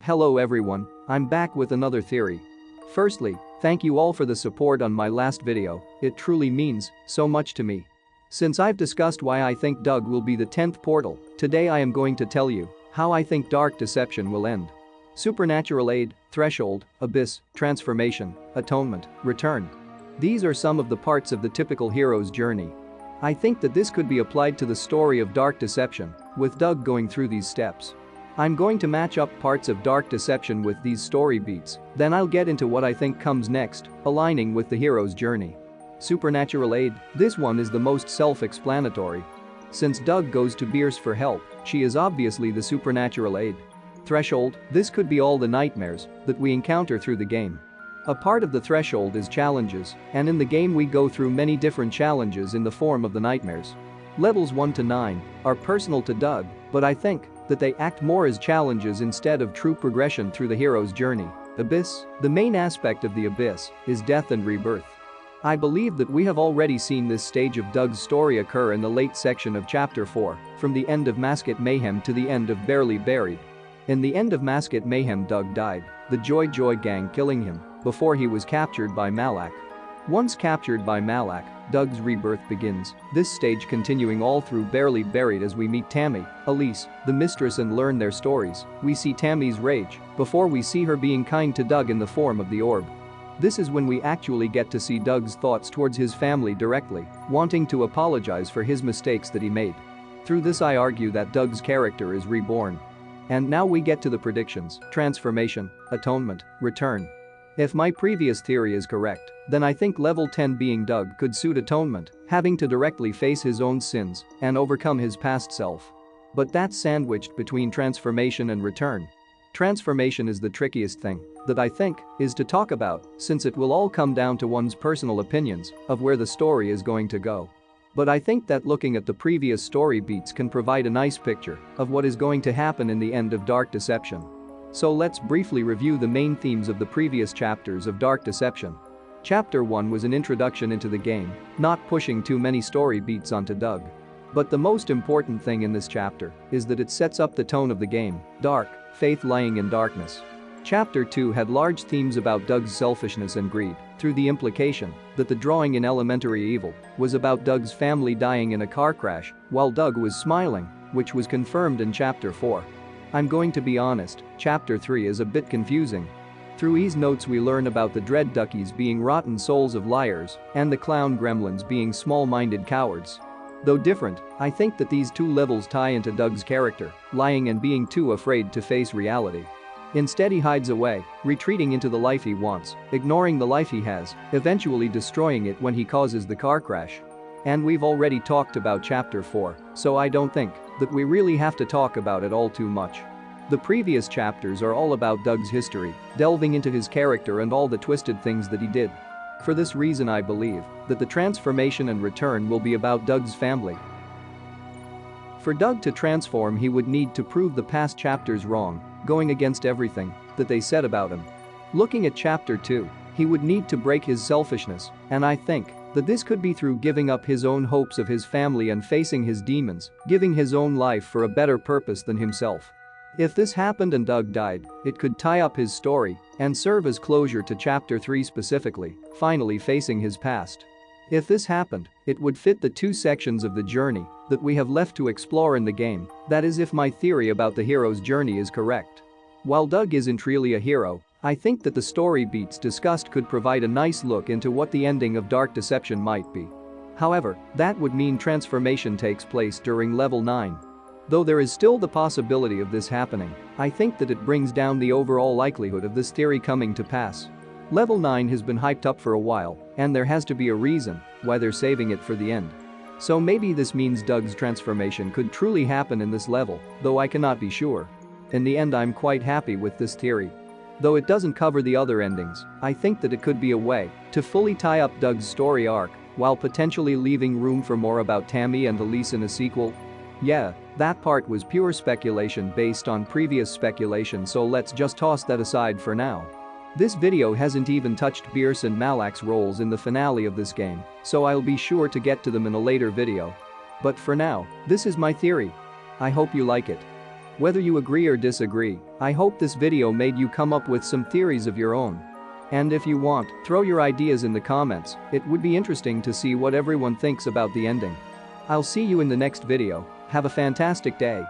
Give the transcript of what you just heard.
Hello everyone, I'm back with another theory. Firstly, thank you all for the support on my last video, it truly means so much to me. Since I've discussed why I think Doug will be the 10th portal, today I am going to tell you how I think Dark Deception will end. Supernatural aid, threshold, abyss, transformation, atonement, return. These are some of the parts of the typical hero's journey. I think that this could be applied to the story of Dark Deception, with Doug going through these steps. I'm going to match up parts of Dark Deception with these story beats, then I'll get into what I think comes next, aligning with the hero's journey. Supernatural aid, this one is the most self-explanatory. Since Doug goes to Bierce for help, she is obviously the supernatural aid. Threshold, this could be all the nightmares that we encounter through the game. A part of the threshold is challenges, and in the game we go through many different challenges in the form of the nightmares. Levels 1 to 9 are personal to Doug, but I think that they act more as challenges instead of true progression through the hero's journey. Abyss, the main aspect of the abyss is death and rebirth. I believe that we have already seen this stage of Doug's story occur in the late section of chapter 4, from the end of Mascot Mayhem to the end of Barely Buried. In the end of Mascot Mayhem, Doug died, the Joy gang killing him, before he was captured by Malak. Once captured by Malak, Doug's rebirth begins, this stage continuing all through Barely Buried as we meet Tammy, Elise, the mistress, and learn their stories. We see Tammy's rage before we see her being kind to Doug in the form of the orb. This is when we actually get to see Doug's thoughts towards his family directly, wanting to apologize for his mistakes that he made. Through this I argue that Doug's character is reborn. And now we get to the predictions: transformation, atonement, return. If my previous theory is correct, then I think level 10 being Doug could suit atonement, having to directly face his own sins and overcome his past self. But that's sandwiched between transformation and return. Transformation is the trickiest thing that I think is to talk about, since it will all come down to one's personal opinions of where the story is going to go. But I think that looking at the previous story beats can provide a nice picture of what is going to happen in the end of Dark Deception. So let's briefly review the main themes of the previous chapters of Dark Deception. Chapter 1 was an introduction into the game, not pushing too many story beats onto Doug. But the most important thing in this chapter is that it sets up the tone of the game: dark, faith lying in darkness. Chapter 2 had large themes about Doug's selfishness and greed, through the implication that the drawing in Elementary Evil was about Doug's family dying in a car crash while Doug was smiling, which was confirmed in Chapter 4. I'm going to be honest, Chapter 3 is a bit confusing. Through his notes we learn about the Dread Duckies being rotten souls of liars and the Clown Gremlins being small-minded cowards. Though different, I think that these two levels tie into Doug's character, lying and being too afraid to face reality. Instead he hides away, retreating into the life he wants, ignoring the life he has, eventually destroying it when he causes the car crash. And we've already talked about Chapter 4, so I don't think that we really have to talk about it all too much. The previous chapters are all about Doug's history, delving into his character and all the twisted things that he did. For this reason I believe that the transformation and return will be about Doug's family. For Doug to transform he would need to prove the past chapters wrong, going against everything that they said about him. Looking at Chapter 2, he would need to break his selfishness, and I think that this could be through giving up his own hopes of his family and facing his demons, giving his own life for a better purpose than himself. If this happened and Doug died, it could tie up his story and serve as closure to Chapter 3 specifically, finally facing his past. If this happened, it would fit the two sections of the journey that we have left to explore in the game, that is if my theory about the hero's journey is correct. While Doug isn't really a hero, I think that the story beats discussed could provide a nice look into what the ending of Dark Deception might be. However, that would mean transformation takes place during level 9. Though there is still the possibility of this happening, I think that it brings down the overall likelihood of this theory coming to pass. Level 9 has been hyped up for a while, and there has to be a reason why they're saving it for the end. So maybe this means Doug's transformation could truly happen in this level, though I cannot be sure. In the end I'm quite happy with this theory. Though it doesn't cover the other endings, I think that it could be a way to fully tie up Doug's story arc while potentially leaving room for more about Tammy and Elise in a sequel. Yeah, that part was pure speculation based on previous speculation, so let's just toss that aside for now. This video hasn't even touched Bierce and Malak's roles in the finale of this game, so I'll be sure to get to them in a later video. But for now, this is my theory. I hope you like it. Whether you agree or disagree, I hope this video made you come up with some theories of your own. And if you want, throw your ideas in the comments, it would be interesting to see what everyone thinks about the ending. I'll see you in the next video, have a fantastic day.